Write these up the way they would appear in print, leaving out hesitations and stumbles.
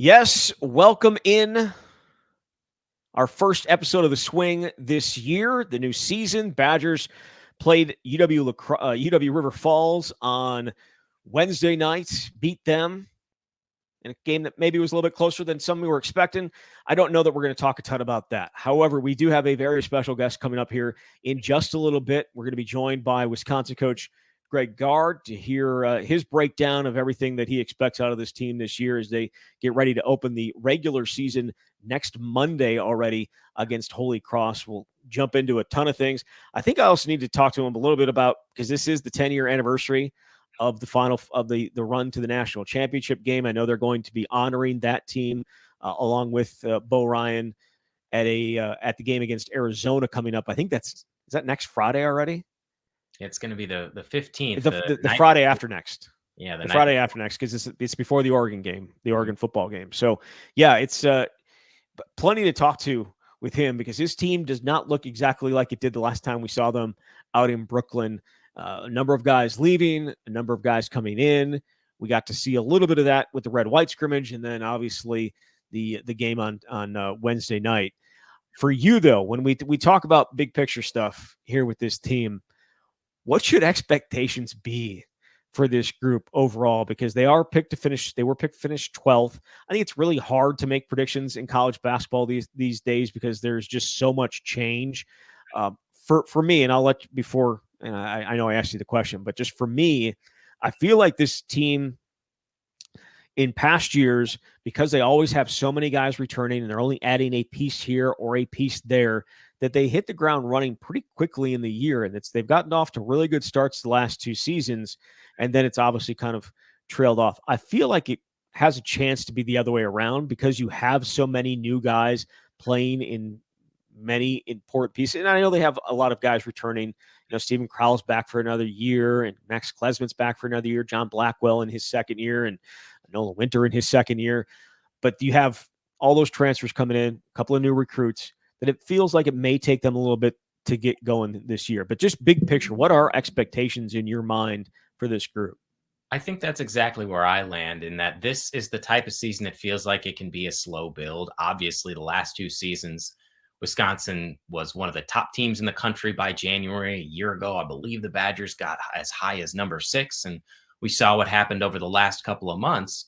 Yes, welcome in our first episode of The Swing this year, the new season. Badgers played UW River Falls on Wednesday night, beat them in a game that maybe was a little bit closer than some we were expecting. I don't know that we're going to talk a ton about that. However, we do have a very special guest coming up here in just a little bit. We're going to be joined by Wisconsin coach Greg Gard to hear his breakdown of everything that he expects out of this team this year as they get ready to open the regular season next Monday already against Holy Cross. We'll jump into a ton of things. I think I also need to talk to him a little bit about, because this is the 10-year anniversary of the final of the run to the national championship game. I know they're going to be honoring that team along with Bo Ryan at the game against Arizona coming up. I think is that next Friday already? It's going to be the 15th. The Friday after next. Yeah, the Friday after next, because it's before the Oregon game, the Oregon football game. So, yeah, it's plenty to talk to with him because his team does not look exactly like it did the last time we saw them out in Brooklyn. A number of guys leaving, a number of guys coming in. We got to see a little bit of that with the red-white scrimmage, and then obviously the game on Wednesday night. For you, though, when we talk about big picture stuff here with this team, what should expectations be for this group overall? Because they were picked to finish 12th. I think it's really hard to make predictions in college basketball these days because there's just so much change. For me, and I'll let you before. And I know I asked you the question, but just for me, I feel like this team in past years, because they always have so many guys returning and they're only adding a piece here or a piece there, that they hit the ground running pretty quickly in the year. And they've gotten off to really good starts the last two seasons. And then it's obviously kind of trailed off. I feel like it has a chance to be the other way around because you have so many new guys playing in many important pieces. And I know they have a lot of guys returning. Stephen Crowell's back for another year, and Max Klesmit's back for another year. John Blackwell in his second year, and Nolan Winter in his second year. But you have all those transfers coming in, a couple of new recruits, that it feels like it may take them a little bit to get going this year. But just big picture, what are expectations in your mind for this group? I think that's exactly where I land, in that this is the type of season that feels like it can be a slow build. Obviously, the last two seasons, Wisconsin was one of the top teams in the country by January. A year ago, I believe the Badgers got as high as number 6, and we saw what happened over the last couple of months.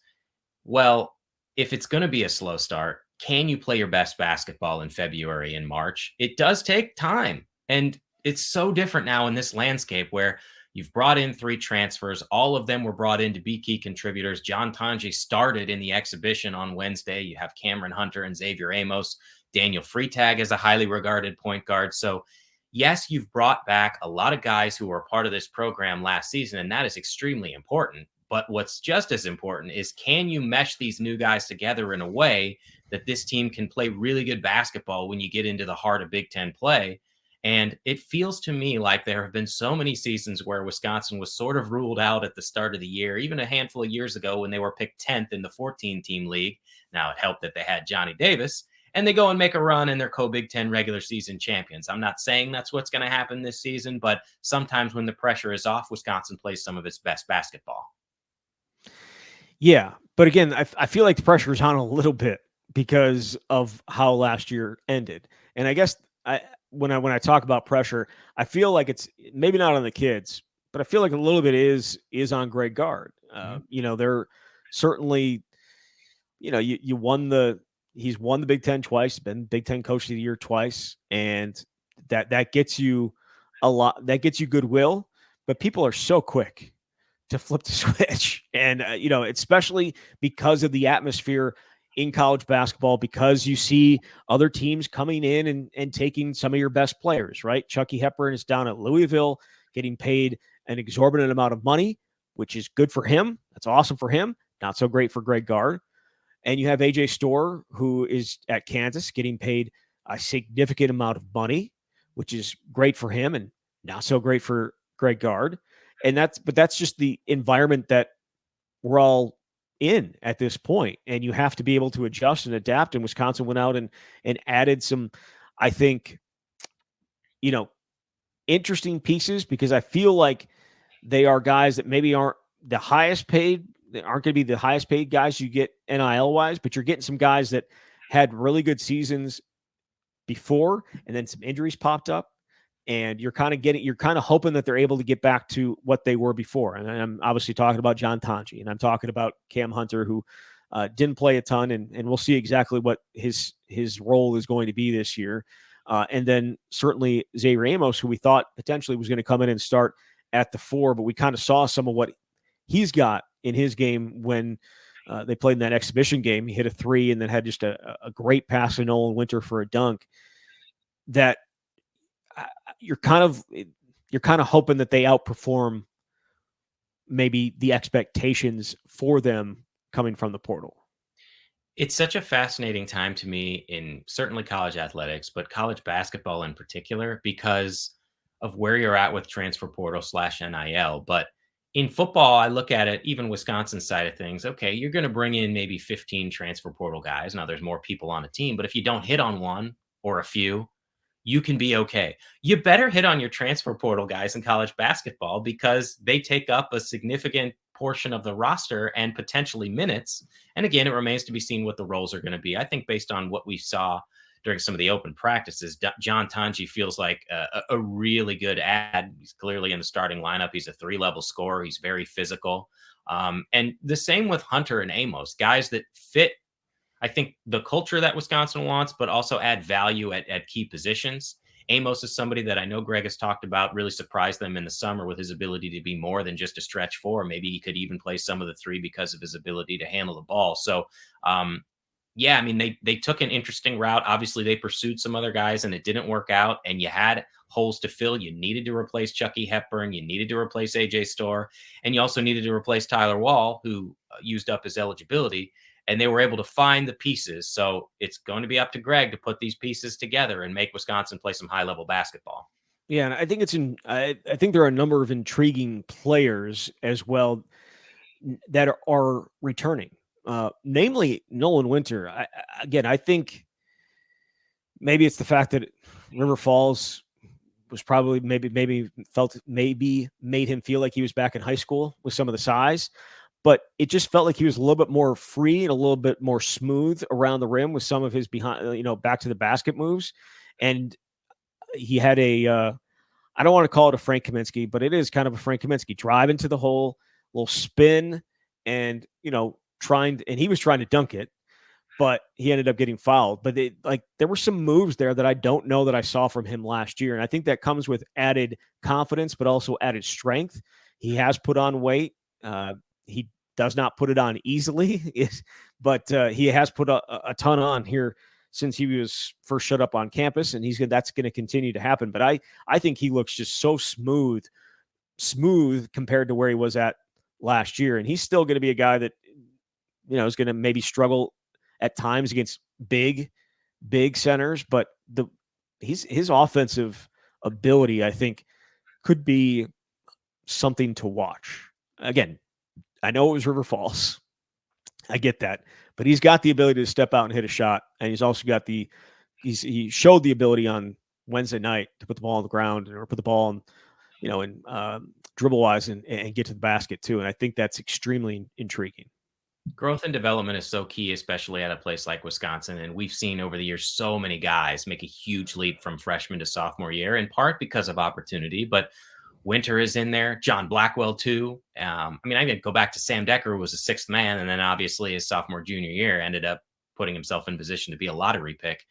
Well, if it's going to be a slow start, can you play your best basketball in February and March? It does take time, and it's so different now in this landscape where you've brought in 3 transfers. All of them were brought in to be key contributors. John Tonje started in the exhibition on Wednesday. You have Cameron Hunter and Xavier Amos. Daniel Freitag is a highly regarded point guard. So, yes, you've brought back a lot of guys who were part of this program last season, and that is extremely important. But what's just as important is, can you mesh these new guys together in a way that this team can play really good basketball when you get into the heart of Big Ten play? And it feels to me like there have been so many seasons where Wisconsin was sort of ruled out at the start of the year, even a handful of years ago when they were picked 10th in the 14-team league. Now, it helped that they had Johnny Davis, and they go and make a run and they're co-Big Ten regular season champions. I'm not saying that's what's going to happen this season, but sometimes when the pressure is off, Wisconsin plays some of its best basketball. Yeah, but again, I feel like the pressure is on a little bit because of how last year ended. And I guess when I talk about pressure, I feel like it's maybe not on the kids, but I feel like a little bit is on Greg Gard. They're certainly, he's won the Big Ten twice, been Big Ten Coach of the Year twice, and that gets you a lot. That gets you goodwill, but people are so quick to flip the switch, and especially because of the atmosphere in college basketball, because you see other teams coming in and taking some of your best players, right? Chucky Hepburn is down at Louisville getting paid an exorbitant amount of money, which is good for him. That's awesome for him. Not so great for Greg Gard. And you have AJ Storr, who is at Kansas getting paid a significant amount of money, which is great for him and not so great for Greg Gard. And that's just the environment that we're all in at this point. And you have to be able to adjust and adapt. And Wisconsin went out and added some, I think, interesting pieces, because I feel like they are guys that maybe aren't the highest paid they aren't going to be the highest paid guys you get NIL wise, but you're getting some guys that had really good seasons before, and then some injuries popped up. And you're kind of hoping that they're able to get back to what they were before. And I'm obviously talking about John Tonji, and I'm talking about Cam Hunter, who didn't play a ton, and we'll see exactly what his role is going to be this year. And then certainly Xavier Amos, who we thought potentially was going to come in and start at the 4, but we kind of saw some of what he's got in his game when they played in that exhibition game. He hit a 3 and then had just a great pass to Nolan Winter for a dunk. That you're kind of hoping that they outperform maybe the expectations for them coming from the portal. It's such a fascinating time to me in certainly college athletics, but college basketball in particular, because of where you're at with transfer portal / NIL. But in football, I look at it, even Wisconsin's side of things. Okay, you're going to bring in maybe 15 transfer portal guys. Now there's more people on a team, but if you don't hit on one or a few, you can be okay. You better hit on your transfer portal guys in college basketball, because they take up a significant portion of the roster and potentially minutes. And again, it remains to be seen what the roles are going to be. I think based on what we saw during some of the open practices, John Tonji feels like a really good add. He's clearly in the starting lineup. He's a 3-level scorer. He's very physical. And the same with Hunter and Amos, guys that fit, I think, the culture that Wisconsin wants, but also add value at key positions. Amos is somebody that I know Greg has talked about, really surprised them in the summer with his ability to be more than just a stretch 4. Maybe he could even play some of the 3 because of his ability to handle the ball. So, yeah, I mean, they took an interesting route. Obviously, they pursued some other guys and it didn't work out. And you had holes to fill. You needed to replace Chucky Hepburn. You needed to replace AJ Storr. And you also needed to replace Tyler Wall, who used up his eligibility. And they were able to find the pieces. So it's going to be up to Greg to put these pieces together and make Wisconsin play some high-level basketball. Yeah, and I think I think there are a number of intriguing players as well that are returning. Namely Nolan Winter. I think maybe it's the fact that River Falls was probably made him feel like he was back in high school with some of the size, but it just felt like he was a little bit more free and a little bit more smooth around the rim with some of his back to the basket moves. And he had I don't want to call it a Frank Kaminsky, but it is kind of a Frank Kaminsky drive into the hole, little spin, and he was trying to dunk it, but he ended up getting fouled. But there were some moves there that I don't know that I saw from him last year. And I think that comes with added confidence, but also added strength. He has put on weight. He does not put it on easily, but he has put a ton on here since he was first shut up on campus, and that's going to continue to happen. But I think he looks just so smooth compared to where he was at last year. And he's still going to be a guy that, is going to maybe struggle at times against big centers, but his offensive ability, I think, could be something to watch. Again, I know it was River Falls. I get that, but he's got the ability to step out and hit a shot, and he's also got he showed the ability on Wednesday night to put the ball on the ground or put the ball in dribble wise and get to the basket too. And I think that's extremely intriguing. Growth and development is so key, especially at a place like Wisconsin. And we've seen over the years so many guys make a huge leap from freshman to sophomore year, in part because of opportunity. But Winter is in there, John Blackwell too. I can go back to Sam Decker, who was a 6th man, and then obviously his sophomore, junior year ended up putting himself in position to be a lottery pick.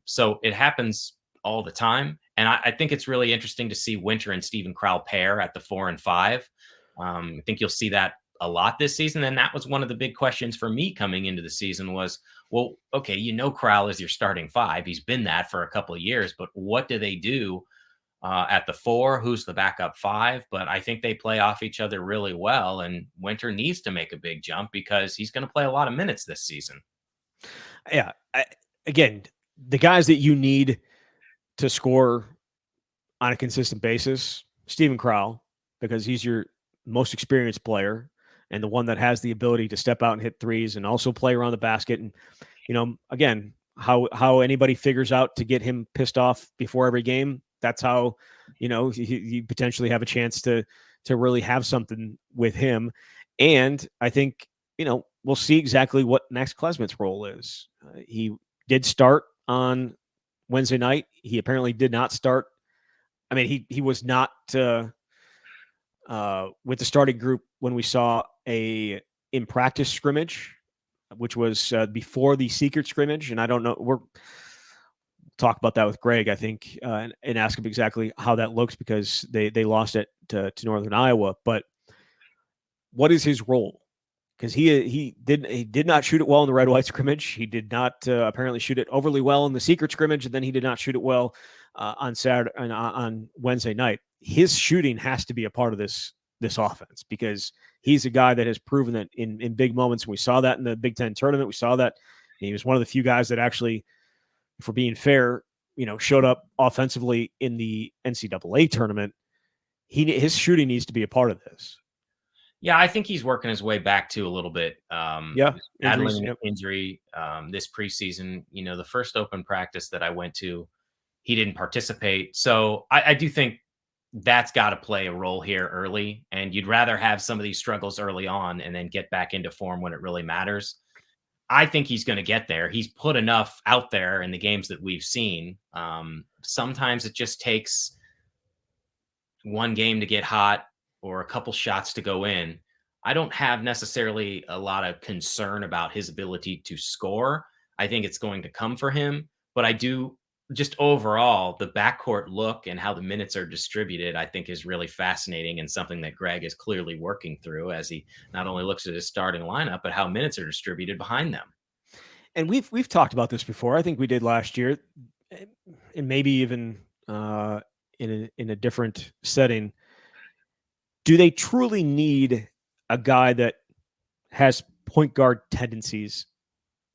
So it happens all the time. And I think it's really interesting to see Winter and Steven Crowell pair at the 4 and 5. I think you'll see that a lot this season. And that was one of the big questions for me coming into the season was, well, okay, Crowell is your starting 5. He's been that for a couple of years, but what do they do at the 4? Who's the backup 5? But I think they play off each other really well. And Winter needs to make a big jump because he's going to play a lot of minutes this season. Yeah. Again, the guys that you need to score on a consistent basis, Steven Crowell, because he's your most experienced player and the one that has the ability to step out and hit threes and also play around the basket. And, again, how anybody figures out to get him pissed off before every game, that's how, you potentially have a chance to really have something with him. And I think, we'll see exactly what Max Klesmit's role is. He did start on Wednesday night. He apparently did not start. I mean, he was not with the starting group when we saw a in practice scrimmage, which was before the secret scrimmage. And I don't know, we'll talk about that with Greg, I think, and ask him exactly how that looks, because they lost it to Northern Iowa. But what is his role? Because he did not shoot it well in the red-white scrimmage. He did not apparently shoot it overly well in the secret scrimmage, and then he did not shoot it well on Saturday and on Wednesday night. His shooting has to be a part of this offense, because he's a guy that has proven that in big moments. We saw that in the Big Ten tournament. We saw that he was one of the few guys that actually, for being fair, showed up offensively in the NCAA tournament. His shooting needs to be a part of this. Yeah, I think he's working his way back to a little bit. Battling an injury this preseason. The first open practice that I went to, he didn't participate. So I do think that's got to play a role here early. And you'd rather have some of these struggles early on and then get back into form when it really matters. I think he's going to get there. He's put enough out there in the games that we've seen. Sometimes it just takes one game to get hot, or a couple shots to go in. I don't have necessarily a lot of concern about his ability to score. I think it's going to come for him, but I do just overall, the backcourt look and how the minutes are distributed, I think is really fascinating, and something that Greg is clearly working through as he not only looks at his starting lineup, but how minutes are distributed behind them. And we've talked about this before. I think we did last year, and maybe even in a different setting. Do they truly need a guy that has point guard tendencies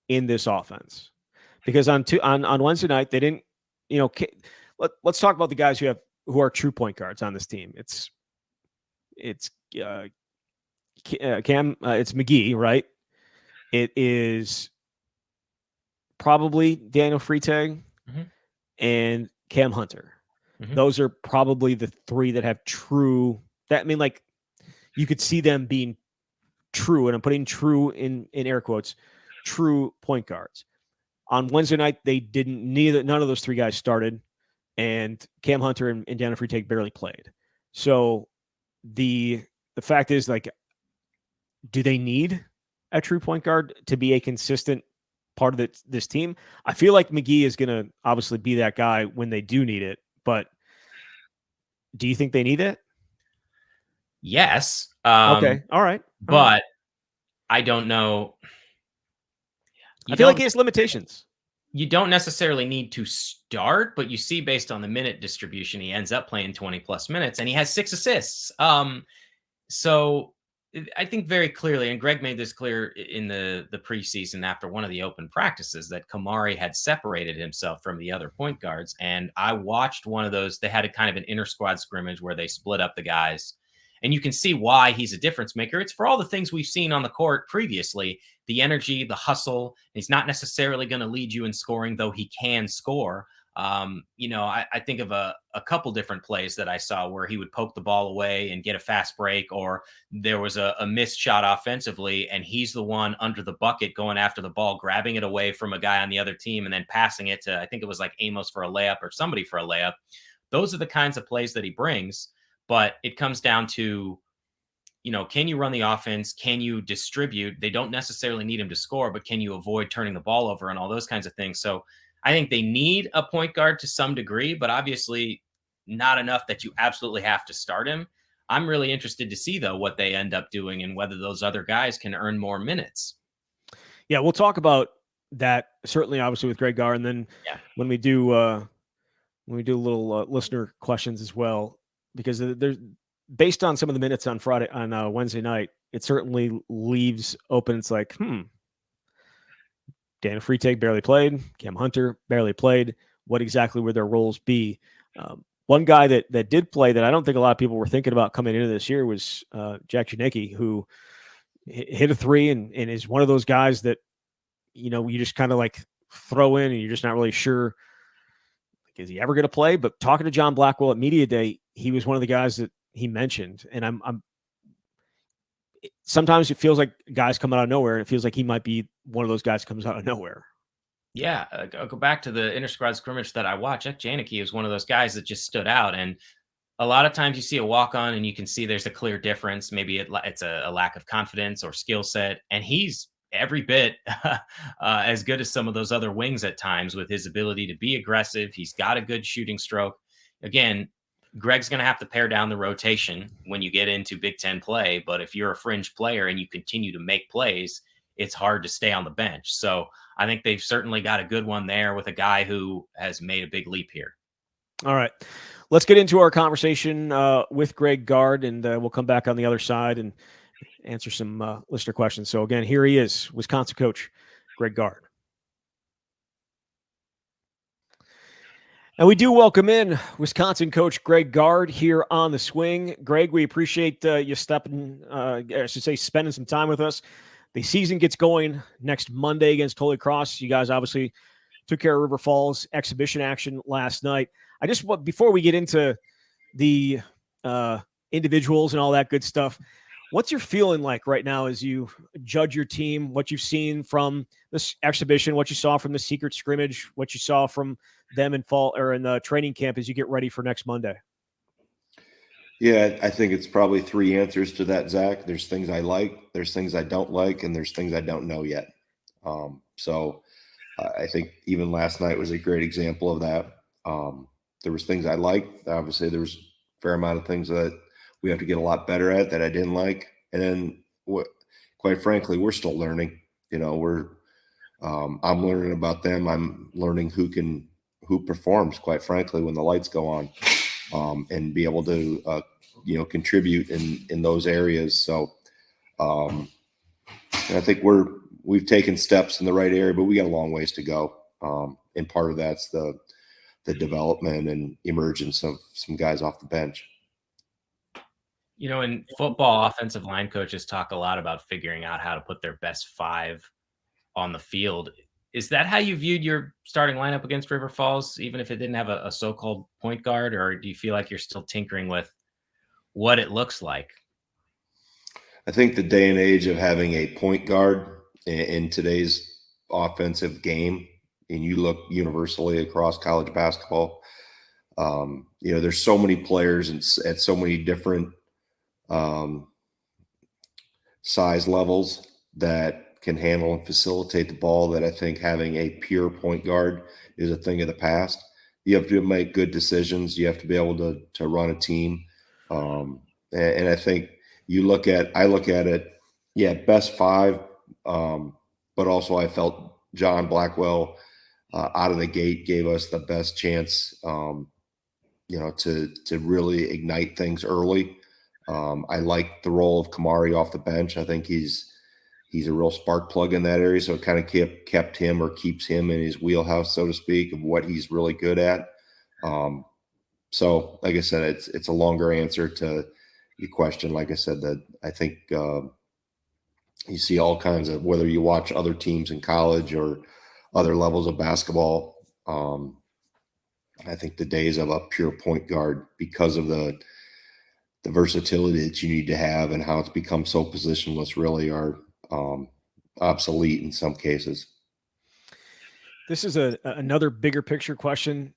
in this offense? Because on Wednesday night, they didn't, let's talk about the guys who are true point guards on this team. It's Cam, it's McGee, right? It is probably Daniel Freitag and Cam Hunter. Those are probably the three that have true. You could see them being true, and I'm putting true in air quotes, true point guards. On Wednesday night, they didn't. None of those three guys started, and Cam Hunter and Daniel Freitag barely played. So the fact is, do they need a true point guard to be a consistent part of this team? I feel like McGee is going to obviously be that guy when they do need it, but do you think they need it? Yes. Okay. All right. But I don't know. I feel like he has limitations. You don't necessarily need to start, but you see, based on the minute distribution, he ends up playing 20 plus minutes, and he has 6 assists. So I think very clearly, and Greg made this clear in the preseason after one of the open practices, that Kamari had separated himself from the other point guards. And I watched one of those. They had a kind of an inter squad scrimmage where they split up the guys. And you can see why he's a difference maker. It's for all the things we've seen on the court previously, the energy, the hustle. He's not necessarily going to lead you in scoring, though he can score. I think of a couple different plays that I saw where he would poke the ball away and get a fast break, or there was a missed shot offensively, and he's the one under the bucket going after the ball, grabbing it away from a guy on the other team and then passing it to, I think it was like Amos for a layup or somebody for a layup. Those are the kinds of plays that he brings. But it comes down to, can you run the offense? Can you distribute? They don't necessarily need him to score, but can you avoid turning the ball over and all those kinds of things? So I think they need a point guard to some degree, but obviously not enough that you absolutely have to start him. I'm really interested to see, though, what they end up doing and whether those other guys can earn more minutes. Yeah, we'll talk about that, certainly, obviously, with Greg Gard. And then when we do a little listener questions as well, because there's, based on some of the minutes on Wednesday night, it certainly leaves open. It's like, Daniel Freitag barely played. Cam Hunter barely played. What exactly would their roles be? One guy that did play that I don't think a lot of people were thinking about coming into this year was Jack Janicki, who hit a three and is one of those guys that, you just kind of throw in and you're just not really sure, is he ever going to play? But talking to John Blackwell at Media Day, he was one of the guys that he mentioned. And sometimes it feels like guys come out of nowhere, and it feels like he might be one of those guys who comes out of nowhere. Yeah, I'll go back to the inter-squad scrimmage that I watched. Jack Janicki is one of those guys that just stood out, and a lot of times you see a walk-on and you can see there's a clear difference. Maybe it's a lack of confidence or skill set, and he's every bit as good as some of those other wings at times with his ability to be aggressive. He's got a good shooting stroke. Again, Greg's going to have to pare down the rotation when you get into Big Ten play, but if you're a fringe player and you continue to make plays, it's hard to stay on the bench. So I think they've certainly got a good one there with a guy who has made a big leap here. All right. Let's get into our conversation with Greg Gard, and we'll come back on the other side and answer some listener questions. So, again, here he is, Wisconsin coach Greg Gard. And we do welcome in Wisconsin coach Greg Gard here on The Swing. Greg, we appreciate you spending some time with us. The season gets going next Monday against Holy Cross. You guys obviously took care of River Falls exhibition action last night. I just want, before we get into the individuals and all that good stuff, what's your feeling like right now as you judge your team, what you've seen from this exhibition, what you saw from the secret scrimmage, what you saw from them in fall or in the training camp as you get ready for next Monday? Yeah, I think it's probably three answers to that, Zach. There's things I like, there's things I don't like, and there's things I don't know yet. So I think even last night was a great example of that. There was things I liked. Obviously, there was a fair amount of things that we have to get a lot better at that I didn't like. And then, quite frankly, we're still learning. You know, I'm learning about them. I'm learning who performs, quite frankly, when the lights go on. And be able to, contribute in those areas. So I think we've taken steps in the right area, but we got a long ways to go. And part of that's the development and emergence of some guys off the bench. You know, in football, offensive line coaches talk a lot about figuring out how to put their best five on the field. Is that how you viewed your starting lineup against River Falls, even if it didn't have a so-called point guard, or do you feel like you're still tinkering with what it looks like? I think the day and age of having a point guard in today's offensive game, and you look universally across college basketball, there's so many players at so many different size levels that can handle and facilitate the ball, that I think having a pure point guard is a thing of the past. You have to make good decisions. You have to be able to run a team. And I think I look at it, best five. But also I felt John Blackwell out of the gate gave us the best chance, to really ignite things early. I like the role of Kamari off the bench. I think he's a real spark plug in that area. So it kind of kept him, or keeps him in his wheelhouse, so to speak, of what he's really good at. So like I said, it's a longer answer to your question. Like I said, that I think you see all kinds of, whether you watch other teams in college or other levels of basketball. I think the days of a pure point guard, because of the versatility that you need to have and how it's become so positionless, really are obsolete in some cases. This is another bigger picture question,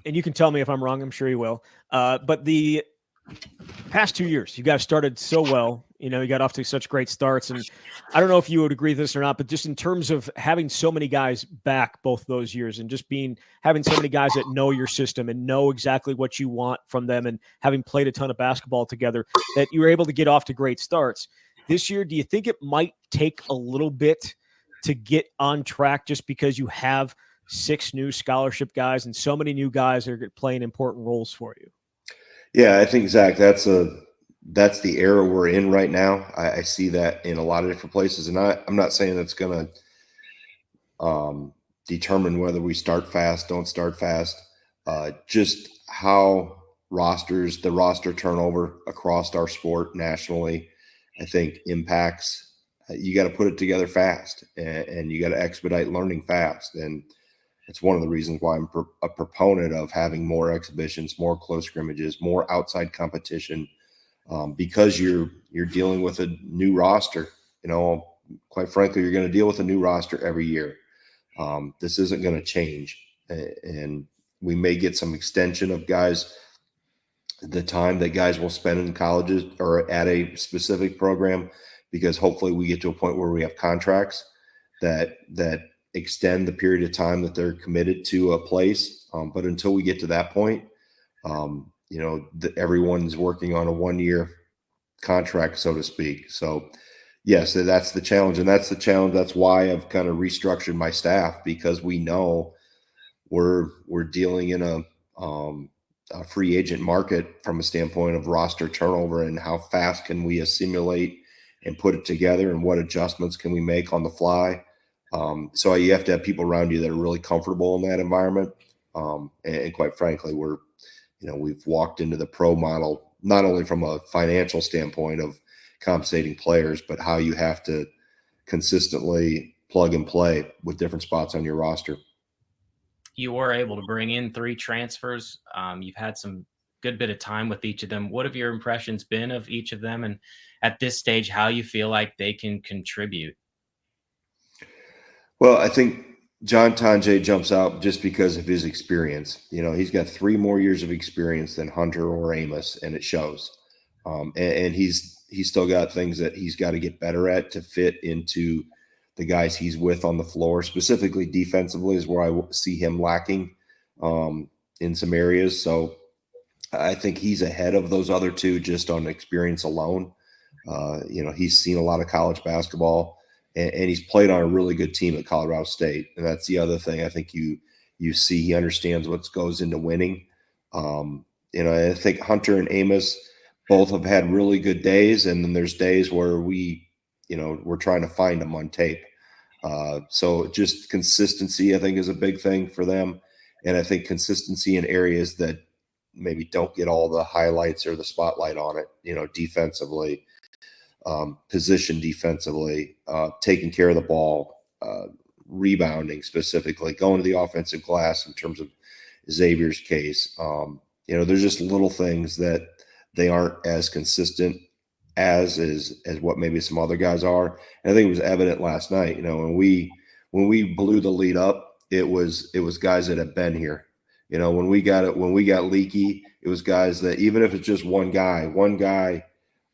and you can tell me if I'm wrong. I'm sure you will. But the past 2 years, you guys started so well. You got off to such great starts, and I don't know if you would agree with this or not, but just in terms of having so many guys back both those years, and just having so many guys that know your system and know exactly what you want from them, and having played a ton of basketball together, that you were able to get off to great starts. This year, do you think it might take a little bit to get on track, just because you have 6 new scholarship guys and so many new guys that are playing important roles for you? Yeah, I think, Zach, that's the era we're in right now. I see that in a lot of different places, and I'm not saying that's going to determine whether we start fast, don't start fast. Just how the roster turnover across our sport nationally, I think impacts. You got to put it together fast, and you got to expedite learning fast. And it's one of the reasons why I'm a proponent of having more exhibitions, more close scrimmages, more outside competition, because you're dealing with a new roster. Quite frankly, you're going to deal with a new roster every year. This isn't going to change, and we may get some extension of guys, the time that guys will spend in colleges or at a specific program, because hopefully we get to a point where we have contracts that extend the period of time that they're committed to a place. But until we get to that point, everyone's working on a 1-year contract, so to speak. So yes, that's the challenge. And that's the challenge. That's why I've kind of restructured my staff, because we know we're dealing in a free agent market from a standpoint of roster turnover, and how fast can we assimilate and put it together, and what adjustments can we make on the fly. So you have to have people around you that are really comfortable in that environment. And quite frankly, we've walked into the pro model, not only from a financial standpoint of compensating players, but how you have to consistently plug and play with different spots on your roster. You were able to bring in 3 transfers. You've had some good bit of time with each of them. What have your impressions been of each of them? And at this stage, how you feel like they can contribute? Well, I think John Tonje jumps out just because of his experience. He's got 3 more years of experience than Hunter or Amos, and it shows. And he's still got things that he's got to get better at to fit into the guys he's with on the floor. Specifically defensively is where I see him lacking in some areas. So I think he's ahead of those other 2 just on experience alone. He's seen a lot of college basketball, and he's played on a really good team at Colorado State. And that's the other thing I think you see. He understands what goes into winning. I think Hunter and Amos both have had really good days, and then there's days where we're trying to find them on tape. So just consistency, I think, is a big thing for them. And I think consistency in areas that maybe don't get all the highlights or the spotlight on it, defensively, position defensively, taking care of the ball, rebounding specifically, going to the offensive glass in terms of Xavier's case. There's just little things that they aren't as consistent as what maybe some other guys are. And I think it was evident last night, when we blew the lead up, it was guys that have been here. When we got leaky, it was guys that, even if it's just one guy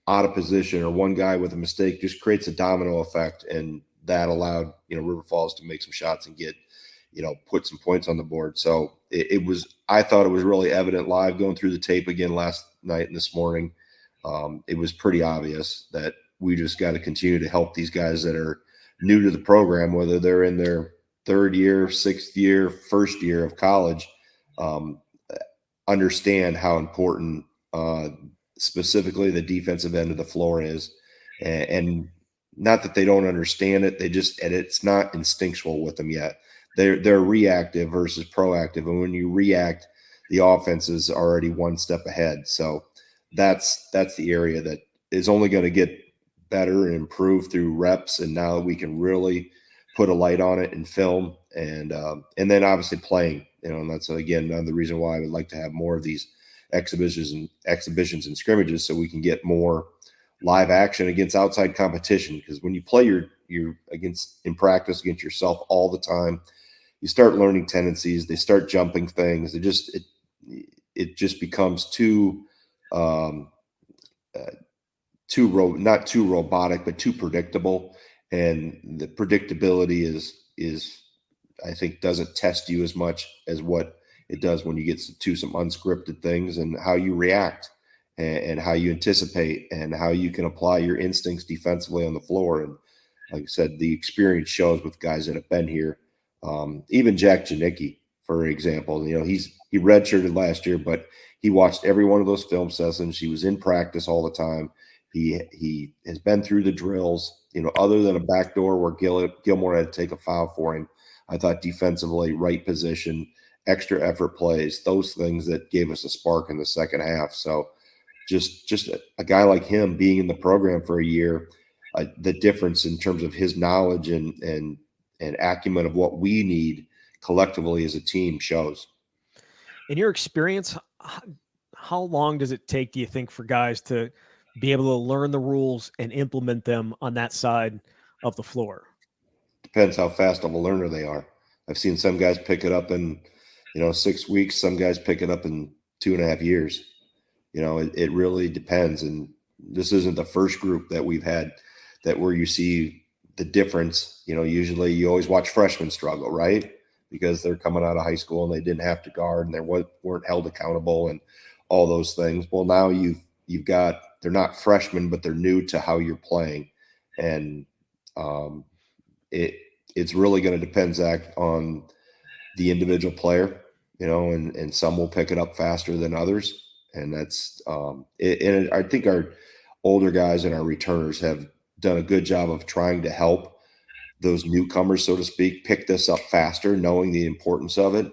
out of position or one guy with a mistake, just creates a domino effect. And that allowed, River Falls to make some shots and get, put some points on the board. So I thought it was really evident live going through the tape again last night and this morning. It was pretty obvious that we just got to continue to help these guys that are new to the program, whether they're in their 3rd year, 6th year, 1st year of college, understand how important specifically the defensive end of the floor is. And not that they don't understand it, and it's not instinctual with them yet. They're reactive versus proactive. And when you react, the offense is already one step ahead. So that's the area that is only going to get better and improve through reps. And now we can really put a light on it in film, and then obviously playing, and that's again another reason why I would like to have more of these exhibitions and scrimmages, so we can get more live action against outside competition. Because when you play you're in practice against yourself all the time, you start learning tendencies. They start jumping things. It just becomes not too robotic, but too predictable. And the predictability is I think doesn't test you as much as what it does when you get to some unscripted things, and how you react and how you anticipate and how you can apply your instincts defensively on the floor. And like I said, the experience shows with guys that have been here. Even Jack Janicki, for example, he redshirted last year, but he watched every one of those film sessions. He was in practice all the time. He has been through the drills, other than a backdoor where Gilmore had to take a foul for him. I thought defensively, right position, extra effort plays, those things that gave us a spark in the second half. So just a guy like him being in the program for a year, the difference in terms of his knowledge and acumen of what we need collectively as a team shows. In your experience, how long does it take, do you think, for guys to be able to learn the rules and implement them on that side of the floor? Depends how fast of a learner they are. I've seen some guys pick it up in, 6 weeks. Some guys pick it up in 2.5 years. It really depends. And this isn't the first group that we've had that where you see the difference. Usually you always watch freshmen struggle, right? Because they're coming out of high school and they didn't have to guard and they weren't held accountable and all those things. Well, now you've got, they're not freshmen, but they're new to how you're playing. And it's really going to depend, Zach, on the individual player, and some will pick it up faster than others. And that's and I think our older guys and our returners have done a good job of trying to help those newcomers, so to speak, pick this up faster, knowing the importance of it.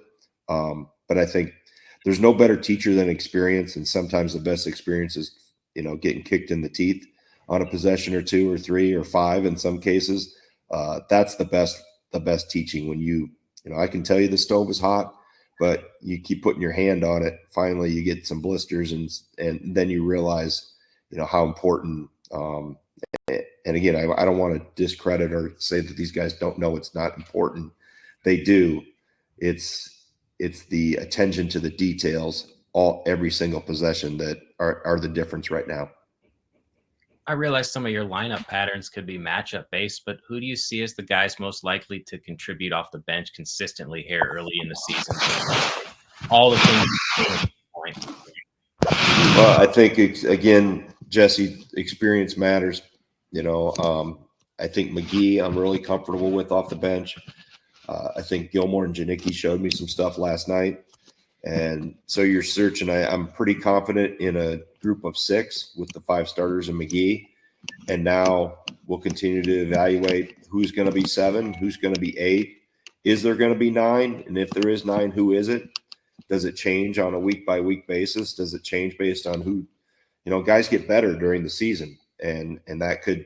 But I think there's no better teacher than experience, and sometimes the best experience is, getting kicked in the teeth on a possession or 2 or 3 or 5 in some cases. That's the best teaching when I can tell you the stove is hot, but you keep putting your hand on it. Finally, you get some blisters, and then you realize, how important. And again, I don't want to discredit or say that these guys don't know it's not important. They do. It's the attention to the details, every single possession that are the difference right now. I realize some of your lineup patterns could be matchup based, but who do you see as the guys most likely to contribute off the bench consistently here early in the season? All the things. Well, I think again, Jesse, experience matters. I think McGee, I'm really comfortable with off the bench. I think Gilmore and Janicki showed me some stuff last night. And so you're searching. I'm pretty confident in a group of 6 with the 5 starters and McGee. And now we'll continue to evaluate who's going to be 7, who's going to be 8. Is there going to be 9? And if there is 9, who is it? Does it change on a week-by-week basis? Does it change based on who? Guys get better during the season, and that could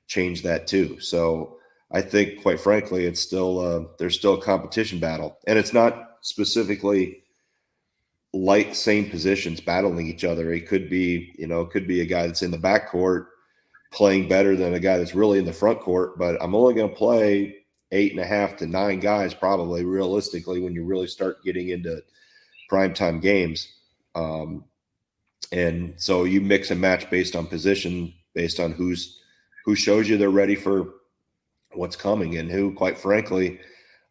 change that too. So I think, quite frankly, it's still there's still a competition battle, and it's not specifically like same positions battling each other. It could be, a guy that's in the backcourt playing better than a guy that's really in the front court. But I'm only going to play 8.5 to 9 guys, probably realistically, when you really start getting into primetime games. And so you mix and match based on position, based on who shows you they're ready for what's coming, and who, quite frankly,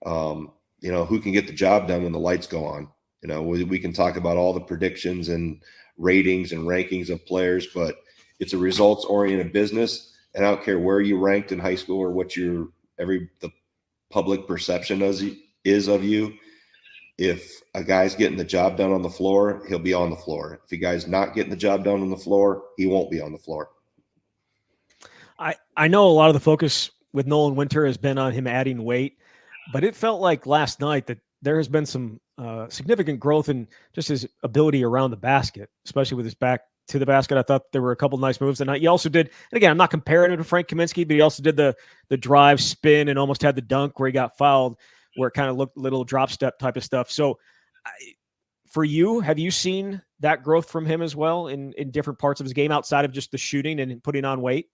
who can get the job done when the lights go on. We can talk about all the predictions and ratings and rankings of players, but it's a results-oriented business. And I don't care where you ranked in high school or what the public perception is of you. If a guy's getting the job done on the floor, he'll be on the floor. If a guy's not getting the job done on the floor, he won't be on the floor. I know a lot of the focus with Nolan Winter has been on him adding weight, but it felt like last night that there has been some significant growth in just his ability around the basket, especially with his back to the basket. I thought there were a couple nice moves tonight. He also did, and again, I'm not comparing him to Frank Kaminsky, but he also did the drive, spin, and almost had the dunk where he got fouled, where it kind of looked little drop step type of stuff. So for you, have you seen that growth from him as well in different parts of his game outside of just the shooting and putting on weight?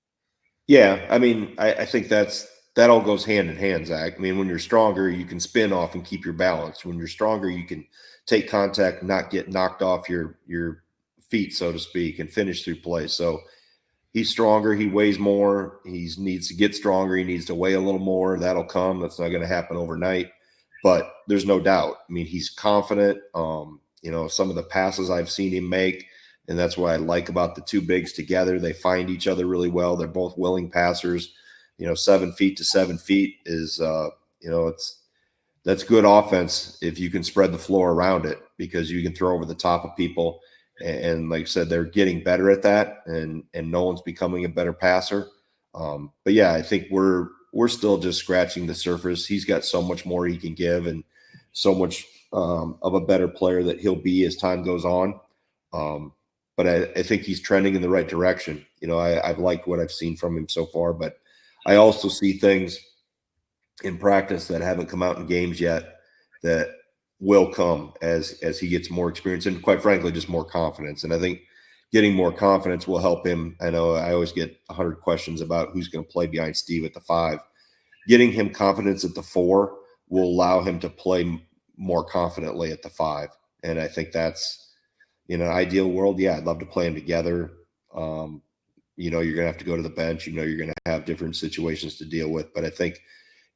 Yeah. I mean, I think that all goes hand in hand, Zach. I mean, when you're stronger, you can spin off and keep your balance. When you're stronger, you can take contact and not get knocked off your feet, so to speak, and finish through play. So he's stronger. He weighs more. He needs to get stronger. He needs to weigh a little more. That'll come. That's not going to happen overnight. But there's no doubt. I mean, he's confident. Some of the passes I've seen him make, and that's what I like about the two bigs together. They find each other really well. They're both willing passers. 7 feet to 7 feet is, that's good offense if you can spread the floor around it, because you can throw over the top of people. And like I said, they're getting better at that, and Nolan's becoming a better passer. But yeah, I think we're still just scratching the surface. He's got so much more he can give, and so much of a better player that he'll be as time goes on. But I think he's trending in the right direction. I've liked what I've seen from him so far, but I also see things in practice that haven't come out in games yet that will come as he gets more experience and, quite frankly, just more confidence. And I think getting more confidence will help him. I know I always get 100 questions about who's going to play behind Steve at the 5. Getting him confidence at the 4 will allow him to play more confidently at the 5. And I think that's, in an ideal world, yeah, I'd love to play them together. You're going to have to go to the bench. You're going to have different situations to deal with. But I think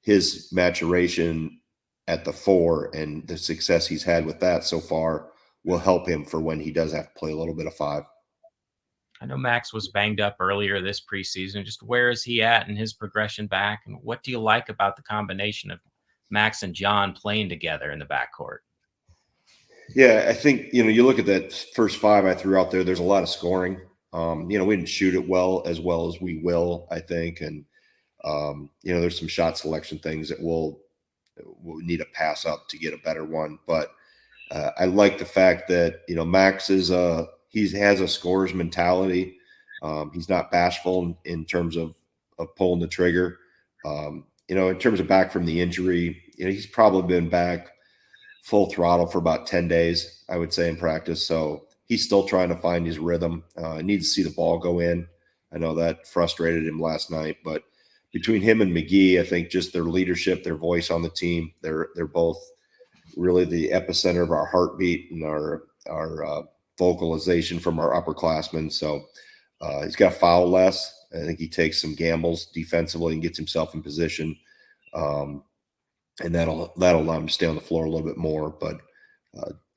his maturation at the 4 and the success he's had with that so far will help him for when he does have to play a little bit of 5. I know Max was banged up earlier this preseason. Just where is he at in his progression back? And what do you like about the combination of Max and John playing together in the backcourt? Yeah, I think, you look at that first 5 I threw out there, there's a lot of scoring. We didn't shoot it well as we will, I think. And, there's some shot selection things that we'll need to pass up to get a better one. But I like the fact that, Max is he has a scorer's mentality. He's not bashful in terms of pulling the trigger. In terms of back from the injury, he's probably been back full throttle for about 10 days, I would say, in practice. So he's still trying to find his rhythm. Needs to see the ball go in. I know that frustrated him last night, but between him and McGee, I think just their leadership, their voice on the team, they're both really the epicenter of our heartbeat and our vocalization from our upperclassmen. So he's got to foul less. I think he takes some gambles defensively and gets himself in position. And that'll allow him to stay on the floor a little bit more. But,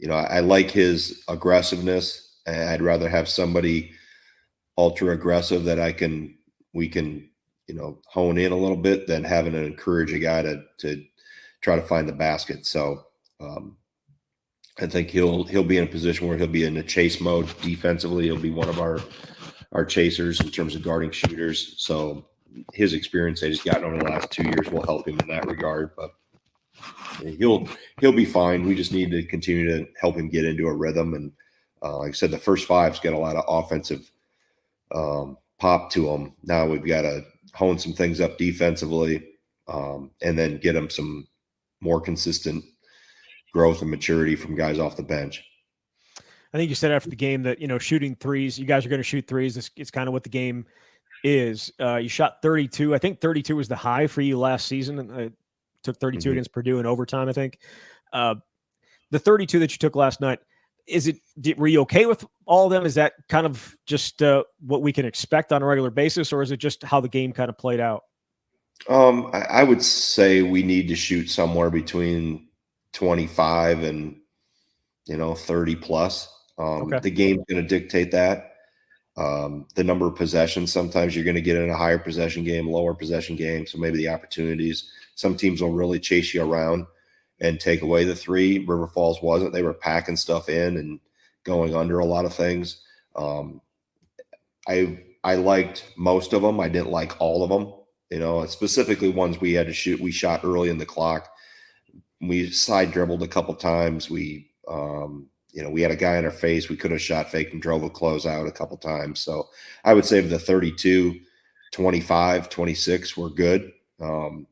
I like his aggressiveness. I'd rather have somebody ultra aggressive that we can hone in a little bit than having to encourage a guy to try to find the basket. So I think he'll be in a position where he'll be in a chase mode defensively. He'll be one of our chasers in terms of guarding shooters. So his experience that he's gotten over the last 2 years will help him in that regard. But he'll be fine. We just need to continue to help him get into a rhythm. And like I said, the first 5's got a lot of offensive pop to them. Now we've got to hone some things up defensively, and then get him some more consistent growth and maturity from guys off the bench. I think you said after the game that, shooting threes, you guys are going to shoot threes. It's kind of what the game is. You shot 32. I think 32 was the high for you last season. Took 32 against Purdue in overtime, I think. The 32 that you took last night, were you okay with all of them? Is that kind of just what we can expect on a regular basis, or is it just how the game kind of played out? I would say we need to shoot somewhere between 25 and 30 plus. Okay. The game's going to dictate that. The number of possessions, sometimes you're going to get in a higher possession game, lower possession game. So maybe the opportunities, some teams will really chase you around and take away the 3. River Falls wasn't. They were packing stuff in and going under a lot of things. I liked most of them. I didn't like all of them, specifically ones we had to shoot. We shot early in the clock. We side dribbled a couple times. We had a guy in our face. We could have shot fake and drove a closeout a couple times. So I would say the 32, 25, 26 were good. You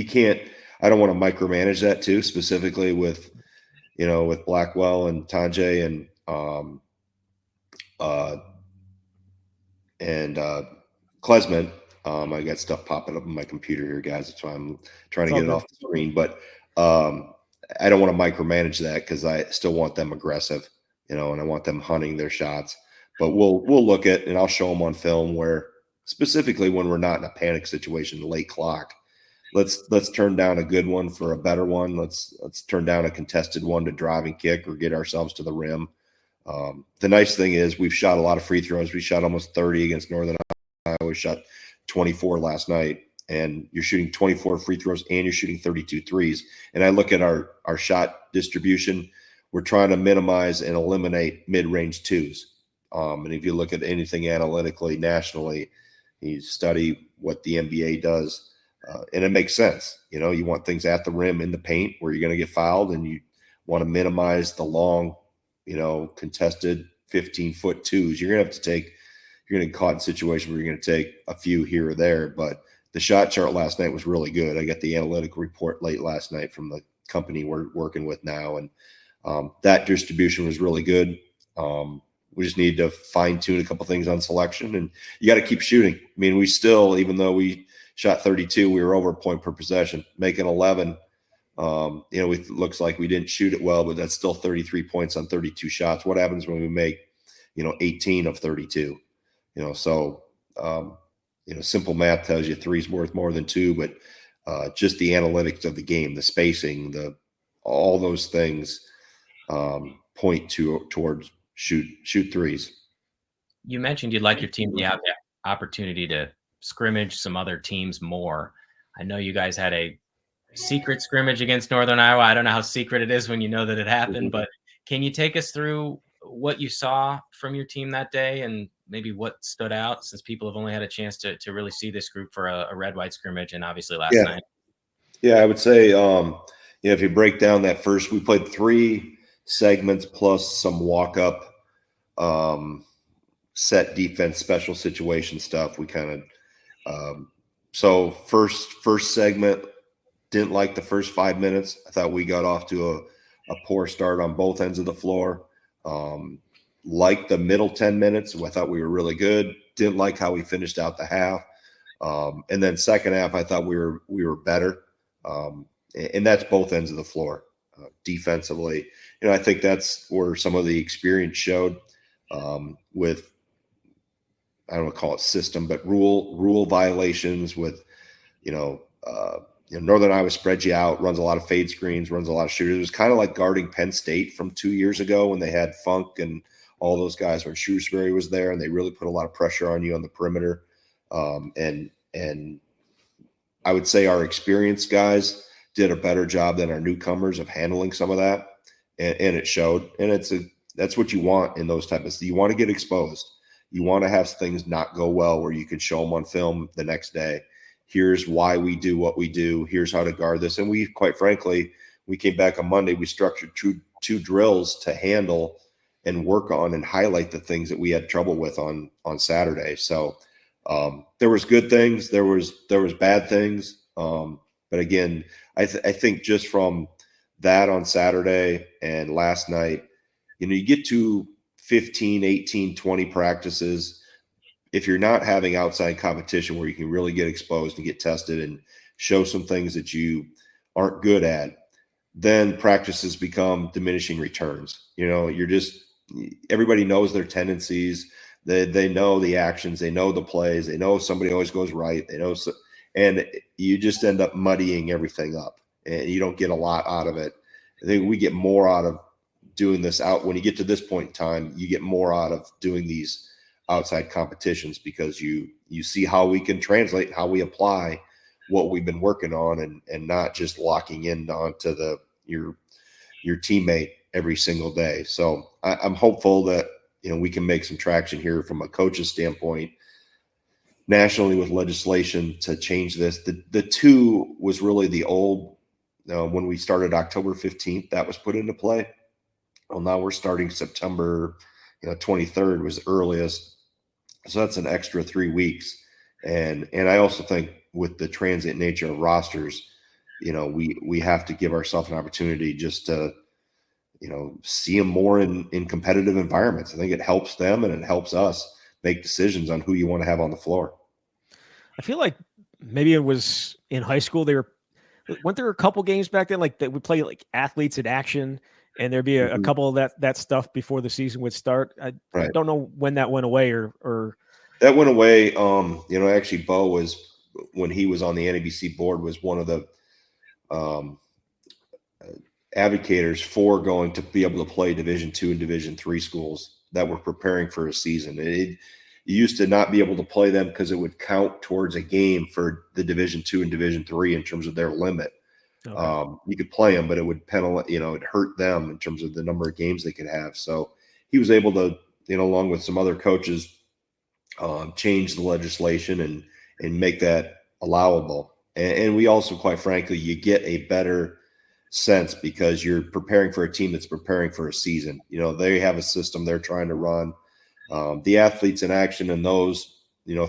can't, I don't want to micromanage that too, specifically with Blackwell and Tanjay and Klesman. I got stuff popping up on my computer here, guys. That's why I'm trying to get it off the screen. But I don't want to micromanage that because I still want them aggressive, and I want them hunting their shots. But we'll look at, and I'll show them on film where specifically when we're not in a panic situation, late clock, let's turn down a good one for a better one. Let's turn down a contested one to drive and kick or get ourselves to the rim. The nice thing is we've shot a lot of free throws. We shot almost 30 against Northern Iowa. We shot 24 last night. And you're shooting 24 free throws and you're shooting 32 threes. And I look at our shot distribution. We're trying to minimize and eliminate mid-range 2s. And if you look at anything analytically, nationally, you study what the NBA does, and it makes sense. You want things at the rim in the paint where you're going to get fouled, and you want to minimize the long, contested 15-foot 2s. You're going to get caught in situations where you're going to take a few here or there, but the shot chart last night was really good. I got the analytical report late last night from the company we're working with now, and That distribution was really good. We just need to fine tune a couple things on selection, and you got to keep shooting. I mean, we still, even though we shot 32, we were over a point per possession, making 11. It looks like we didn't shoot it well, but that's still 33 points on 32 shots. What happens when we make, 18 of 32? Simple math tells you 3's worth more than 2, but just the analytics of the game, the spacing, all those things point towards shoot threes. You mentioned you'd like your team to have the opportunity to scrimmage some other teams more. I know you guys had a secret scrimmage against Northern Iowa. I don't know how secret it is when you know that it happened, but can you take us through what you saw from your team that day and maybe what stood out, since people have only had a chance to really see this group for a red-white scrimmage and obviously last night? Yeah, I would say, if you break down that first, we played 3 segments plus some walk-up set defense, special situation stuff. We kind of so first segment, didn't like the first 5 minutes. I thought we got off to a poor start on both ends of the floor. Liked the middle 10 minutes. I thought we were really good. Didn't like how we finished out the half. And then second half, I thought we were better. And that's both ends of the floor. Defensively, I think that's where some of the experience showed with, I don't want to call it system, but rule violations with, Northern Iowa spreads you out, runs a lot of fade screens, runs a lot of shooters. It was kind of like guarding Penn State from 2 years ago when they had Funk and all those guys, when Shrewsbury was there, and they really put a lot of pressure on you on the perimeter. And I would say our experienced guys did a better job than our newcomers of handling some of that, and it showed. And that's what you want in those types of. You want to get exposed. You want to have things not go well where you can show them on film the next day. Here's why we do what we do. Here's how to guard this. And we, quite frankly, we came back on Monday. We structured two drills to handle and work on and highlight the things that we had trouble with on Saturday. So there was good things. There was bad things. But again, I think just from that on Saturday and last night, you get to 15, 18, 20 practices. If you're not having outside competition where you can really get exposed and get tested and show some things that you aren't good at, then practices become diminishing returns. Everybody knows their tendencies. They know the actions. They know the plays. They know somebody always goes right. And you just end up muddying everything up, and you don't get a lot out of it. I think we get more out of doing this out. When you get to this point in time, you get more out of doing these outside competitions because you see how we can translate, how we apply what we've been working on, and not just locking in onto your teammate every single day. So I'm hopeful that we can make some traction here from a coach's standpoint nationally with legislation to change this. The 2 was really the old when we started October 15th, that was put into play. Well, now we're starting September 23rd was the earliest. So that's an extra 3 weeks. And I also think with the transient nature of rosters, we have to give ourselves an opportunity just to, see them more in competitive environments. I think it helps them and it helps us make decisions on who you want to have on the floor. I feel like maybe it was in high school. Weren't there a couple games back then, like that would play like athletes in action, and there'd be a couple of that stuff before the season would start. I don't know when that went away or that went away. Actually Bo was, when he was on the NABC board, was one of the advocators for going to be able to play Division II and Division III schools that were preparing for a season. You used to not be able to play them because it would count towards a game for the Division II and Division III in terms of their limit. Okay. You could play them, but it would it hurt them in terms of the number of games they could have. So he was able to, along with some other coaches, change the legislation and make that allowable. And we also, quite frankly, you get a better sense because you're preparing for a team that's preparing for a season. They have a system they're trying to run. The athletes in action and those,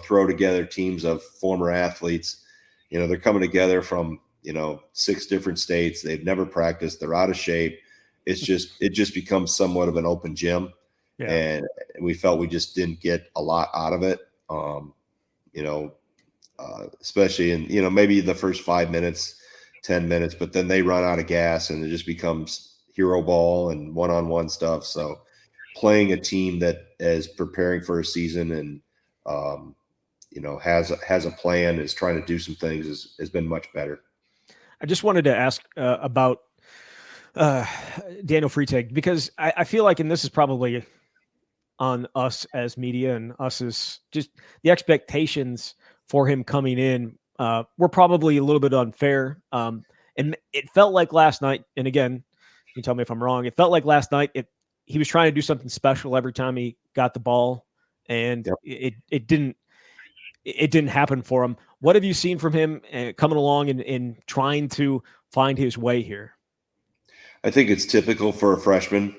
throw together teams of former athletes. They're coming together from, 6 different states. They've never practiced. They're out of shape. it just becomes somewhat of an open gym. Yeah. And we felt we just didn't get a lot out of it. Especially in, maybe the first 5 minutes, 10 minutes, but then they run out of gas and it just becomes hero ball and one-on-one stuff. So playing a team that is preparing for a season and, has a plan, is trying to do some things has been much better. I just wanted to ask about Daniel Freitag, because I feel like, and this is probably on us as media and us as just the expectations for him coming in were probably a little bit unfair. And it felt like last night, and again, you can tell me if I'm wrong, it felt like last night he was trying to do something special every time he got the ball, and Yep. it didn't happen for him. What have you seen from him coming along and trying to find his way here? I think it's typical for a freshman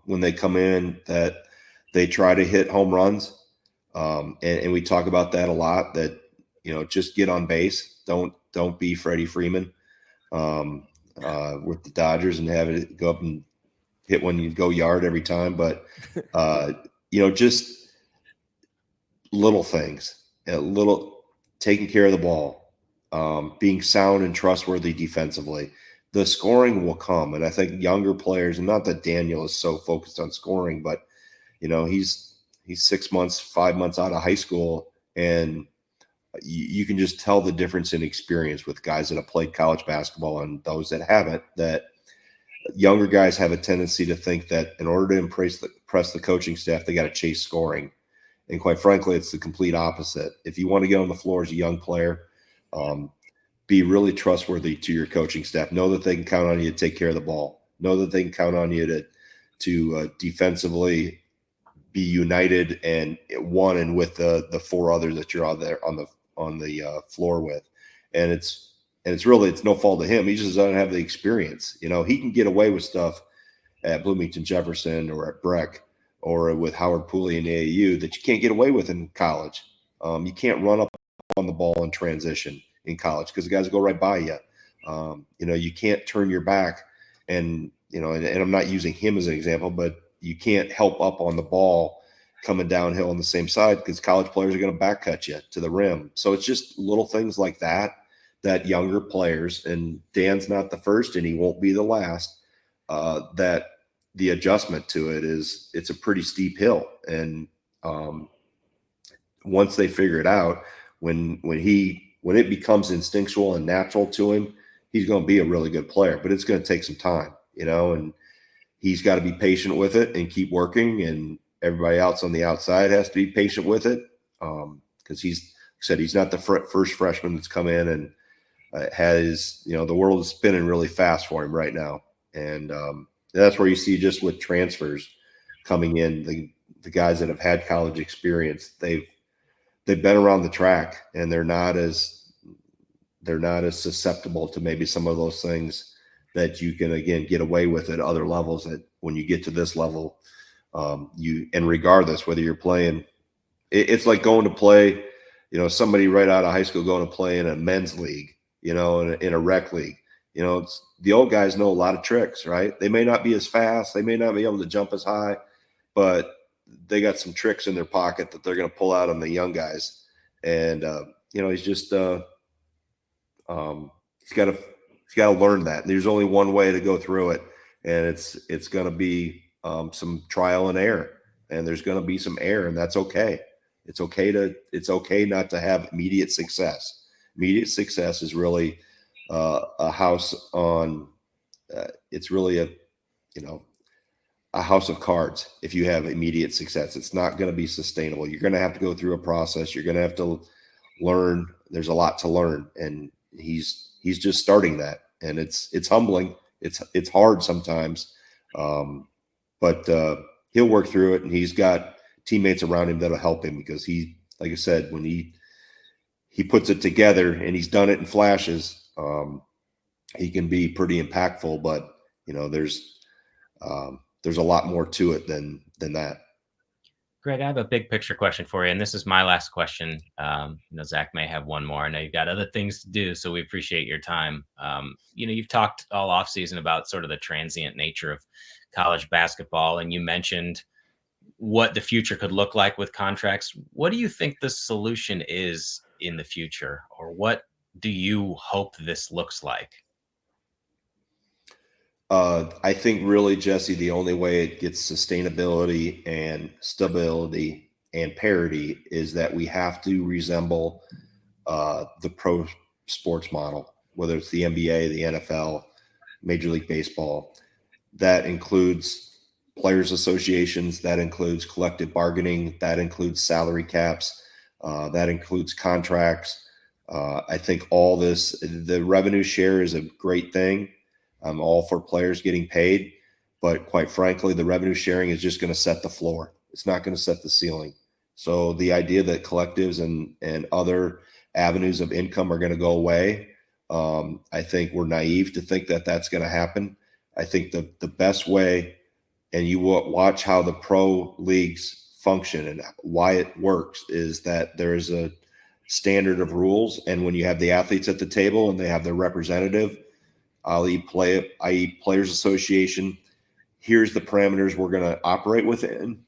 when they come in that they try to hit home runs. And we talk about that a lot, that, just get on base. Don't be Freddie Freeman with the Dodgers and have it go up and hit one, you go yard every time. But, just little things, taking care of the ball, being sound and trustworthy defensively. The scoring will come. And I think younger players, and not that Daniel is so focused on scoring, but, he's 6 months, 5 months out of high school, and you can just tell the difference in experience with guys that have played college basketball and those that haven't, that younger guys have a tendency to think that in order to impress the coaching staff, they got to chase scoring. And quite frankly, it's the complete opposite. If you want to get on the floor as a young player, be really trustworthy to your coaching staff. Know that they can count on you to take care of the ball. Know that they can count on you to defensively be united and one and with the four others that you're on there on the floor with. And it's no fault of him. He just doesn't have the experience. He can get away with stuff at Bloomington Jefferson or at Breck or with Howard Pooley and AAU that you can't get away with in college. You can't run up on the ball in transition in college because the guys will go right by you. You can't turn your back and I'm not using him as an example, but you can't help up on the ball coming downhill on the same side because college players are going to back cut you to the rim. So it's just little things like that younger players, and Dan's not the first and he won't be the last, that the adjustment to it's a pretty steep hill. And once they figure it out, when it becomes instinctual and natural to him, he's going to be a really good player, but it's going to take some time, and he's got to be patient with it and keep working. And everybody else on the outside has to be patient with it. Cause he's not the first freshman that's come in and has, the world is spinning really fast for him right now. And that's where you see just with transfers coming in, the guys that have had college experience, they've been around the track and they're not as susceptible to maybe some of those things that you can, again, get away with at other levels. That when you get to this level, and regardless whether you're playing, it's like going to play, somebody right out of high school going to play in a men's league, in a rec league. The old guys know a lot of tricks, right? They may not be as fast, they may not be able to jump as high, but they got some tricks in their pocket that they're going to pull out on the young guys. And he's just he's got to learn that. There's only one way to go through it, and it's going to be some trial and error, and there's going to be some error, and that's okay. It's okay not to have immediate success. Immediate success is really a house on. It's really a house of cards. If you have immediate success, it's not going to be sustainable. You're going to have to go through a process. You're going to have to learn. There's a lot to learn, and he's just starting that, and it's humbling. It's hard sometimes, but he'll work through it, and he's got teammates around him that'll help him because he, like I said, when he puts it together and he's done it in flashes, he can be pretty impactful. But there's a lot more to it than that. Greg, I have a big picture question for you, and this is my last question. Zach may have one more. I know you've got other things to do, so we appreciate your time. You've talked all offseason about sort of the transient nature of college basketball, and you mentioned what the future could look like with contracts. What do you think the solution is in the future, or what do you hope this looks like? I think really, Jesse, the only way it gets sustainability and stability and parity is that we have to resemble the pro sports model, whether it's the NBA, the NFL, Major League Baseball. That includes players' associations, that includes collective bargaining, that includes salary caps, that includes contracts. I think all this, the revenue share is a great thing. I'm all for players getting paid, but quite frankly, the revenue sharing is just going to set the floor. It's not going to set the ceiling. So the idea that collectives and other avenues of income are going to go away, I think we're naive to think that that's going to happen. I think the best way, and you will watch how the pro leagues function and why it works, is that there is a standard of rules. And when you have the athletes at the table and they have their representative, i.e. Players Association, here's the parameters we're going to operate within.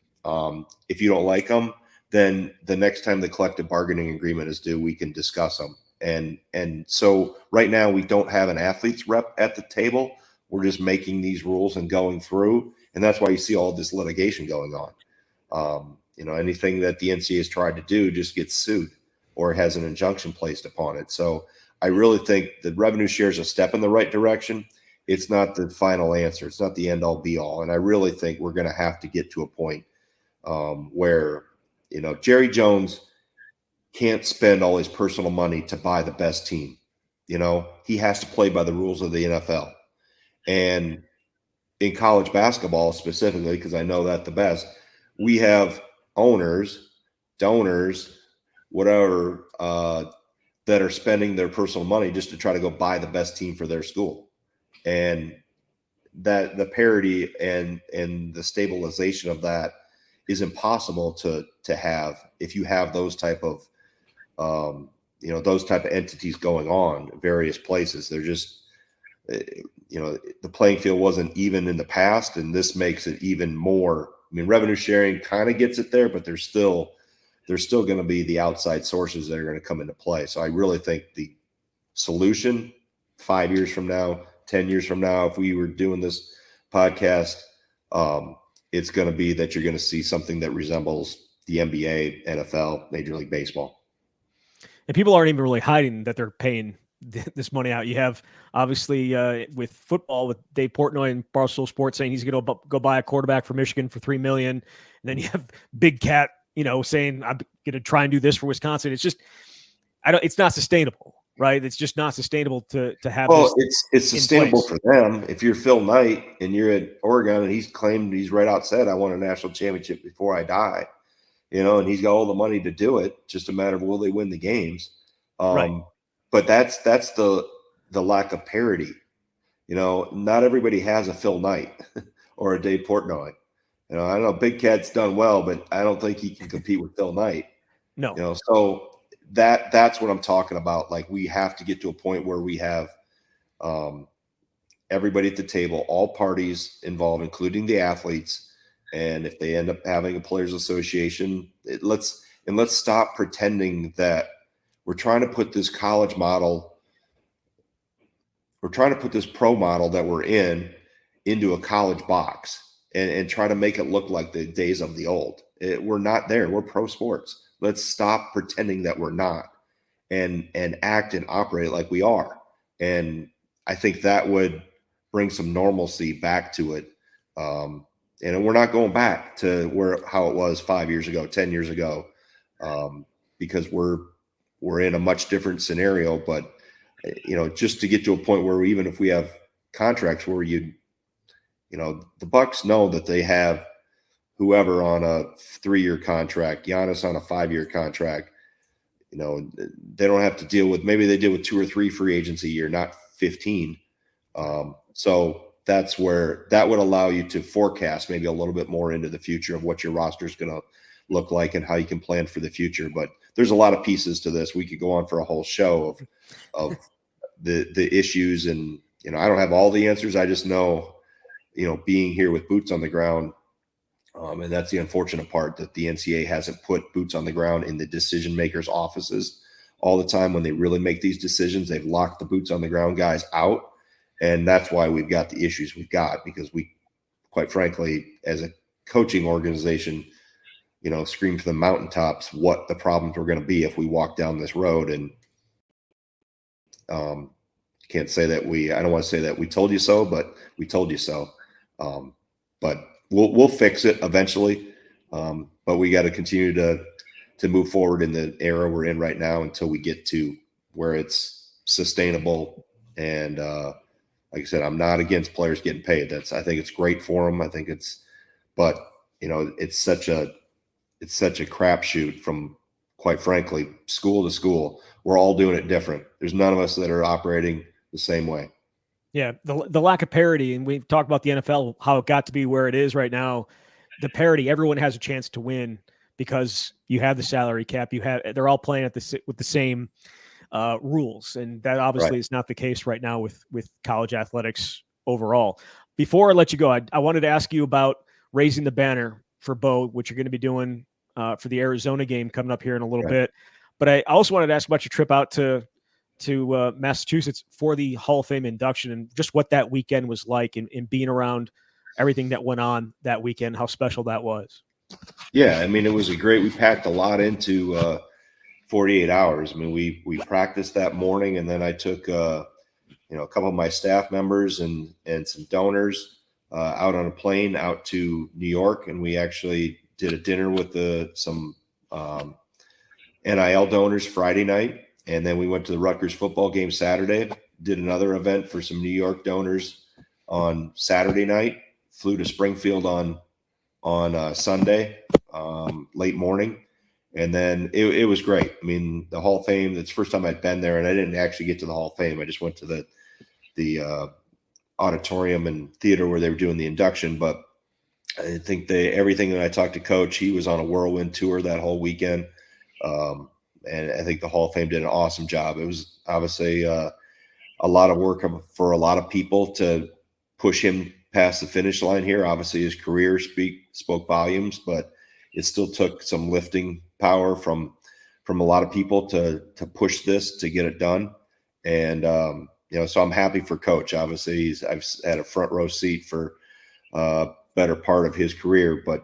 If you don't like them, then the next time the collective bargaining agreement is due, we can discuss them. And so right now we don't have an athletes rep at the table. We're just making these rules and going through. And that's why you see all this litigation going on. Anything that the NCAA has tried to do just gets sued or has an injunction placed upon it. So I really think the revenue share is a step in the right direction. It's not the final answer. It's not the end all be all. And I really think we're going to have to get to a point where, Jerry Jones can't spend all his personal money to buy the best team. He has to play by the rules of the NFL. And in college basketball specifically, because I know that the best, we have owners, donors, whatever, that are spending their personal money just to try to go buy the best team for their school. And that the parity and the stabilization of that is impossible to have if you have those type of entities going on in various places. They're just, the playing field wasn't even in the past, and this makes it even more. I mean, revenue sharing kind of gets it there, but there's still going to be the outside sources that are going to come into play. So I really think the solution 5 years from now, 10 years from now, if we were doing this podcast, it's going to be that you're going to see something that resembles the NBA, NFL, Major League Baseball. And people aren't even really hiding that they're paying this money out. You have obviously with football, with Dave Portnoy and Barstool Sports saying he's going to go buy a quarterback for Michigan for $3 million. And then you have Big Cat, saying I'm going to try and do this for Wisconsin. It's just, it's not sustainable, right? It's just not sustainable to have. Well, it's sustainable for them. If you're Phil Knight and you're at Oregon and he's right out said, I want a national championship before I die, and he's got all the money to do it. Just a matter of will they win the games. Right. But that's the lack of parity. Not everybody has a Phil Knight or a Dave Portnoy. I don't know, Big Cat's done well, but I don't think he can compete with Phil Knight. No. So that's what I'm talking about. Like, we have to get to a point where we have everybody at the table, all parties involved, including the athletes. And if they end up having a players association, let's stop pretending that we're trying to put this college model, we're trying to put this pro model that we're into a college box and try to make it look like the days of the old. We're not there. We're pro sports. Let's stop pretending that we're not and act and operate like we are. And I think that would bring some normalcy back to it. And we're not going back to how it was 5 years ago, 10 years ago, because we're in a much different scenario. But just to get to a point where even if we have contracts where the Bucks know that they have whoever on a 3-year contract, Giannis on a 5-year contract, they don't have to deal with, maybe they deal with 2 or 3 free agents a year, not 15. So that's where that would allow you to forecast maybe a little bit more into the future of what your roster is going to look like and how you can plan for the future. But there's a lot of pieces to this. We could go on for a whole show of the issues, and I don't have all the answers. I just know, being here with boots on the ground, and that's the unfortunate part, that the NCAA hasn't put boots on the ground in the decision makers' offices all the time. When they really make these decisions, they've locked the boots on the ground guys out, and that's why we've got the issues we've got, because we, quite frankly, as a coaching organization, scream from the mountaintops what the problems were going to be if we walk down this road. And can't say that I don't want to say that we told you so, but we told you so. But we'll fix it eventually. But we got to continue to move forward in the era we're in right now until we get to where it's sustainable. And like I said, I'm not against players getting paid. I think it's great for them. But it's such a crapshoot from, quite frankly, school to school. We're all doing it different. There's none of us that are operating the same way. Yeah, the lack of parity, and we've talked about the NFL, how it got to be where it is right now. The parity, everyone has a chance to win because you have the salary cap. They're all playing with the same rules, and that obviously is not the case right now with college athletics overall. Before I let you go, I wanted to ask you about raising the banner for Bo, which you're going to be doing for the Arizona game coming up here in a little bit. But I also wanted to ask about your trip out to Massachusetts for the Hall of Fame induction, and just what that weekend was like, and being around everything that went on that weekend, how special that was. Yeah, I mean, it was we packed a lot into 48 hours. I mean, we practiced that morning, and then I took a couple of my staff members and some donors out on a plane out to New York, and we actually did a dinner with some NIL donors Friday night. And then we went to the Rutgers football game Saturday, did another event for some New York donors on Saturday night, flew to Springfield on Sunday, late morning. And then it was great. I mean, the Hall of Fame, it's the first time I'd been there, and I didn't actually get to the Hall of Fame. I just went to the auditorium and theater where they were doing the induction. But I think everything that I talked to Coach, he was on a whirlwind tour that whole weekend. And I think the Hall of Fame did an awesome job. It was obviously a lot of work for a lot of people to push him past the finish line here. Obviously, his career spoke volumes, but it still took some lifting power from a lot of people to push this, to get it done. And so I'm happy for Coach. Obviously, I've had a front row seat for better part of his career. But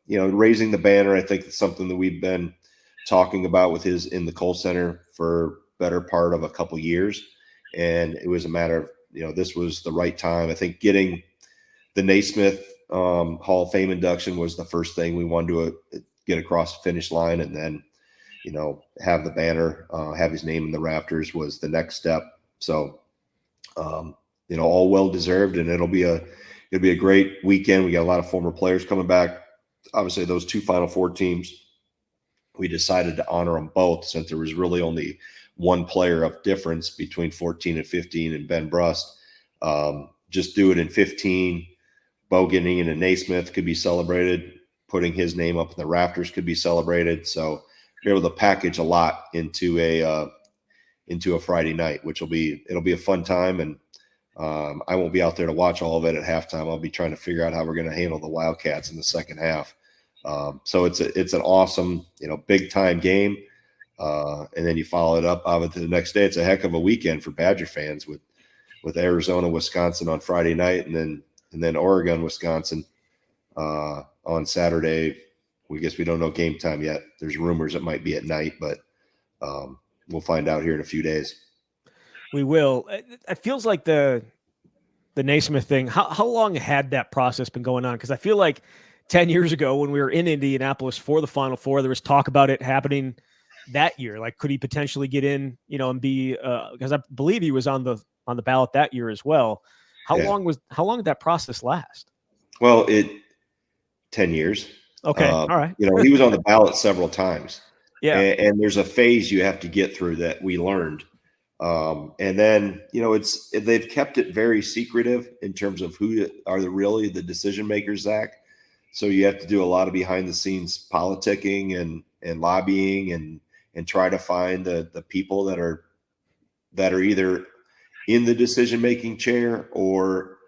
raising the banner, I think it's something that we've been talking about in the Kohl Center for better part of a couple years. And it was a matter of, this was the right time. I think getting the Naismith Hall of Fame induction was the first thing we wanted to get across the finish line. And then, have the banner, have his name in the rafters was the next step. So, all well-deserved, and it'll be a great weekend. We got a lot of former players coming back. Obviously, those two Final Four teams, we decided to honor them both, since there was really only one player of difference between 14 and 15 and Ben Brust. Just do it in 15. Bo getting into Naismith could be celebrated. Putting his name up in the rafters could be celebrated. So we're able to package a lot into a Friday night, which it'll be a fun time. And I won't be out there to watch all of it at halftime. I'll be trying to figure out how we're going to handle the Wildcats in the second half. So it's an awesome, big time game. And then you follow it up obviously the next day. It's a heck of a weekend for Badger fans with Arizona, Wisconsin on Friday night, and then Oregon, Wisconsin on Saturday. We guess we don't know game time yet. There's rumors it might be at night, but we'll find out here in a few days. We will. It feels like the Naismith thing. How long had that process been going on? Because I feel like 10 years ago when we were in Indianapolis for the Final Four, there was talk about it happening that year. Like, could he potentially get in, and be, because I believe he was on the ballot that year as well. How long did that process last? Well, 10 years. Okay. All right. He was on the ballot several times. Yeah. And there's a phase you have to get through that we learned. And then, they've kept it very secretive in terms of who are really the decision makers, Zach. So you have to do a lot of behind the scenes politicking and lobbying and try to find the people that are either in the decision making chair or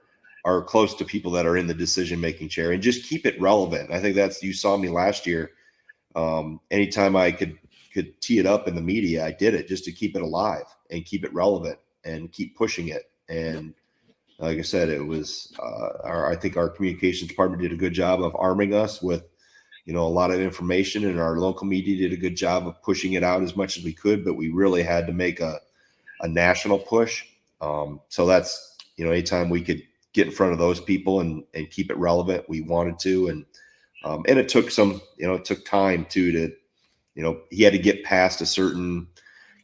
are close to people that are in the decision making chair, and just keep it relevant. I think you saw me last year. Anytime I could tee it up in the media, I did it just to keep it alive and keep it relevant and keep pushing it. And like I said, it was I think our communications department did a good job of arming us with, a lot of information, and our local media did a good job of pushing it out as much as we could, but we really had to make a national push. So that's, anytime we could get in front of those people and keep it relevant, we wanted to. And it took it took time too he had to get past a certain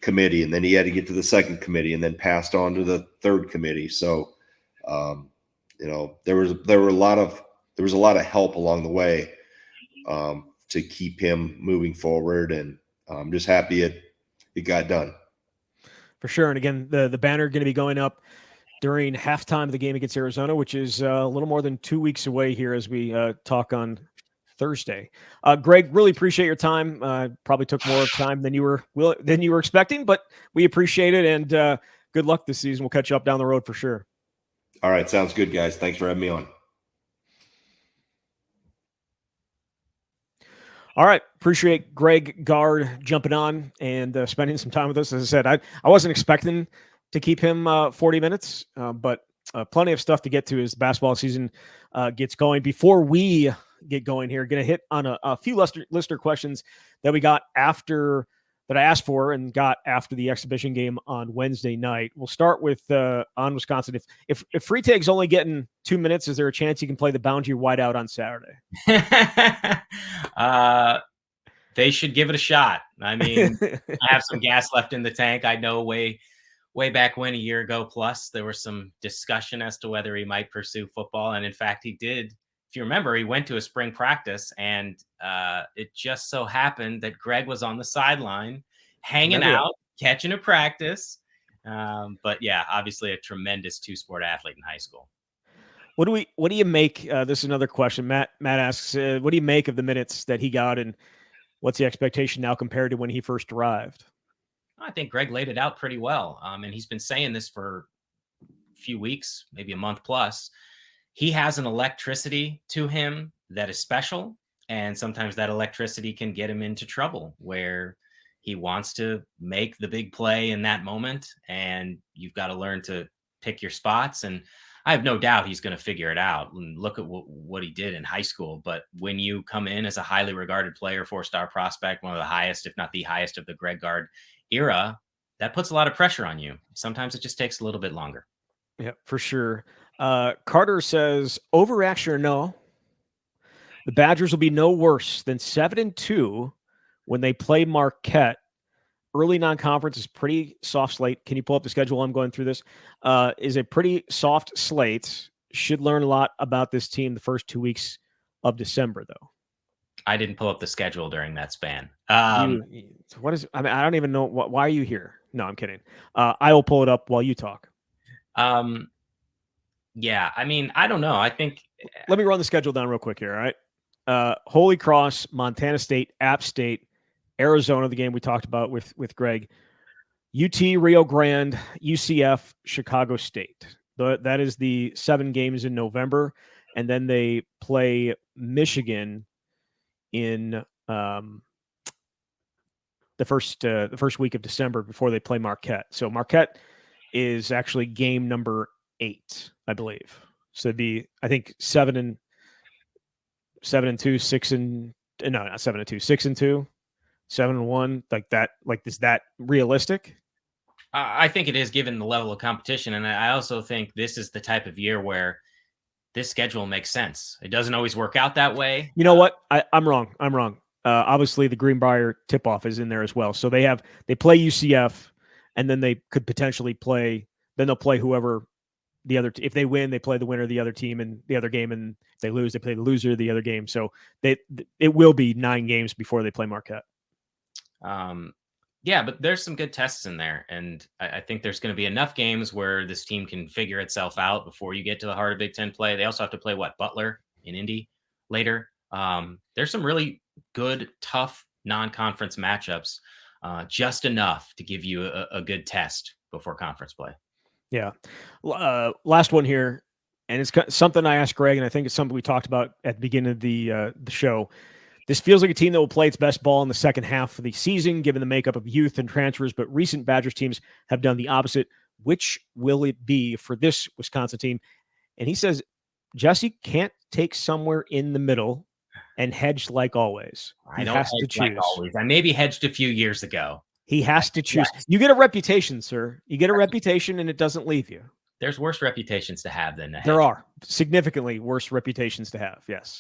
committee, and then he had to get to the second committee, and then passed on to the third committee. So, there was a lot of help along the way to keep him moving forward. And I'm just happy it got done. For sure. And again, the banner going to be going up during halftime of the game against Arizona, which is a little more than 2 weeks away here as we talk on Thursday. Greg, really appreciate your time. Probably took more time than you were expecting, but we appreciate it. And good luck this season. We'll catch you up down the road for sure. All right. Sounds good, guys. Thanks for having me on. All right. Appreciate Greg Gard jumping on and spending some time with us. As I said, I wasn't expecting to keep him 40 minutes, but plenty of stuff to get to as the basketball season gets going. Before we get going here, going to hit on a few listener questions that we got that I asked for and got after the exhibition game on Wednesday night. We'll start with on Wisconsin. If Freitag's only getting 2 minutes, is there a chance he can play the boundary wideout on Saturday? They should give it a shot. I mean, I have some gas left in the tank. I know way back when, a year ago plus, there was some discussion as to whether he might pursue football. And in fact, he did. If you remember, he went to a spring practice, and it just so happened that Greg was on the sideline hanging out, catching a practice. But yeah, obviously a tremendous two-sport athlete in high school. What do you make? This is another question. Matt asks, what do you make of the minutes that he got, and what's the expectation now compared to when he first arrived? I think Greg laid it out pretty well. And he's been saying this for a few weeks, maybe a month plus. He has an electricity to him that is special. And sometimes that electricity can get him into trouble where he wants to make the big play in that moment. And you've got to learn to pick your spots. And I have no doubt he's going to figure it out. And look at what he did in high school. But when you come in as a highly regarded player, 4-star prospect, one of the highest, if not the highest of the Greg Gard era, that puts a lot of pressure on you. Sometimes it just takes a little bit longer. Yeah, for sure. Carter says, overreaction or no, the Badgers will be no worse than 7-2 when they play Marquette. Early non-conference is pretty soft slate. Can you pull up the schedule while I'm going through this? Is a pretty soft slate. Should learn a lot about this team the first 2 weeks of December, though. I didn't pull up the schedule during that span. I don't even know. Why are you here? No, I'm kidding. I will pull it up while you talk. Yeah, I mean, I don't know. I think. Let me run the schedule down real quick here, all right? Holy Cross, Montana State, App State, Arizona, the game we talked about with Greg, UT, Rio Grande, UCF, Chicago State. That is the 7 games in November. And then they play Michigan in the first week of December before they play Marquette. So Marquette is actually game number 8, I believe. So it'd be, I think, 7-2, 6-2, 7-1, like that. Like, is that realistic? I think it is, given the level of competition. And I also think this is the type of year where this schedule makes sense. It doesn't always work out that way. You know what? I'm wrong. Obviously, the Greenbrier tip-off is in there as well. So they play UCF, and then they could potentially play. Then they'll play whoever the other. If they win, they play the winner of the other team in the other game, and if they lose, they play the loser of the other game. So it will be 9 games before they play Marquette. Yeah, but there's some good tests in there, and I think there's going to be enough games where this team can figure itself out before you get to the heart of Big Ten play. They also have to play Butler in Indy later. There's some really good, tough non-conference matchups, just enough to give you a good test before conference play. Yeah. Last one here, and it's something I asked Greg, and I think it's something we talked about at the beginning of the show. This feels like a team that will play its best ball in the second half of the season, given the makeup of youth and transfers, but recent Badgers teams have done the opposite. Which will it be for this Wisconsin team? And he says, Jesse can't take somewhere in the middle and hedge like always. I don't hedge like always. I maybe hedged a few years ago. He has to choose. Yes. You get a reputation, sir. You get a reputation, and it doesn't leave you. There's worse reputations to have than there are significantly worse reputations to have. Yes.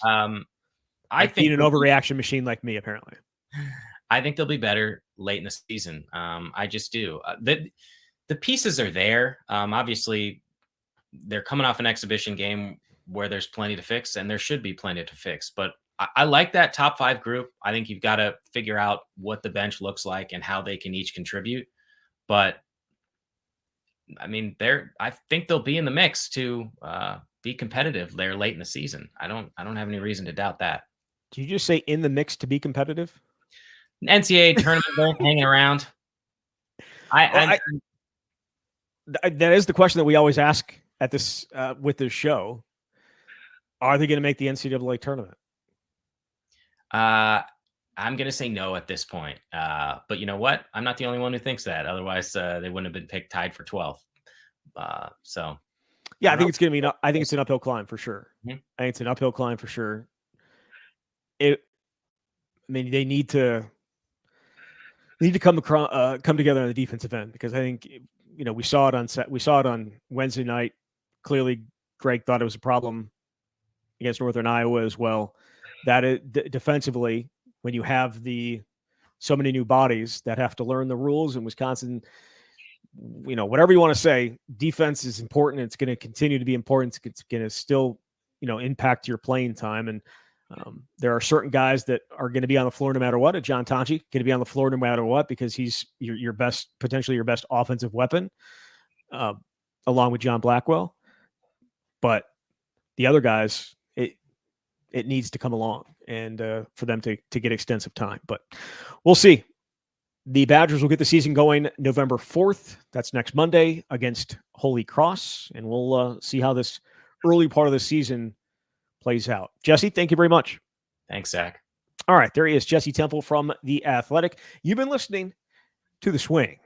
I think an overreaction machine like me, apparently. I think they'll be better late in the season. I just do. The pieces are there. Obviously, they're coming off an exhibition game where there's plenty to fix, and there should be plenty to fix. But I like that top 5 group. I think you've got to figure out what the bench looks like and how they can each contribute. But I mean, I think they'll be in the mix to be competitive there late in the season. I don't have any reason to doubt that. Did you just say in the mix to be competitive? NCAA tournament hanging around. That is the question that we always ask at this with this show. Are they going to make the NCAA tournament? I'm going to say no at this point. But you know what? I'm not the only one who thinks that. Otherwise, they wouldn't have been picked tied for 12th. So, yeah, I think it's going to be. I think it's an uphill climb for sure. Mm-hmm. I think it's an uphill climb for sure. I mean, they need to come together on the defensive end, because I think we saw it on Wednesday night. Clearly, Greg thought it was a problem against Northern Iowa as well. That defensively, when you have so many new bodies that have to learn the rules in Wisconsin, whatever you want to say, defense is important. It's going to continue to be important. It's going to still, impact your playing time. And there are certain guys that are going to be on the floor no matter what. John Tonchi going to be on the floor no matter what, because he's potentially your best offensive weapon, along with John Blackwell. But the other guys, it needs to come along and for them to get extensive time. But we'll see. The Badgers will get the season going November 4th. That's next Monday against Holy Cross. And we'll see how this early part of the season plays out. Jesse, thank you very much. Thanks, Zach. All right, there he is, Jesse Temple from The Athletic. You've been listening to The Swing.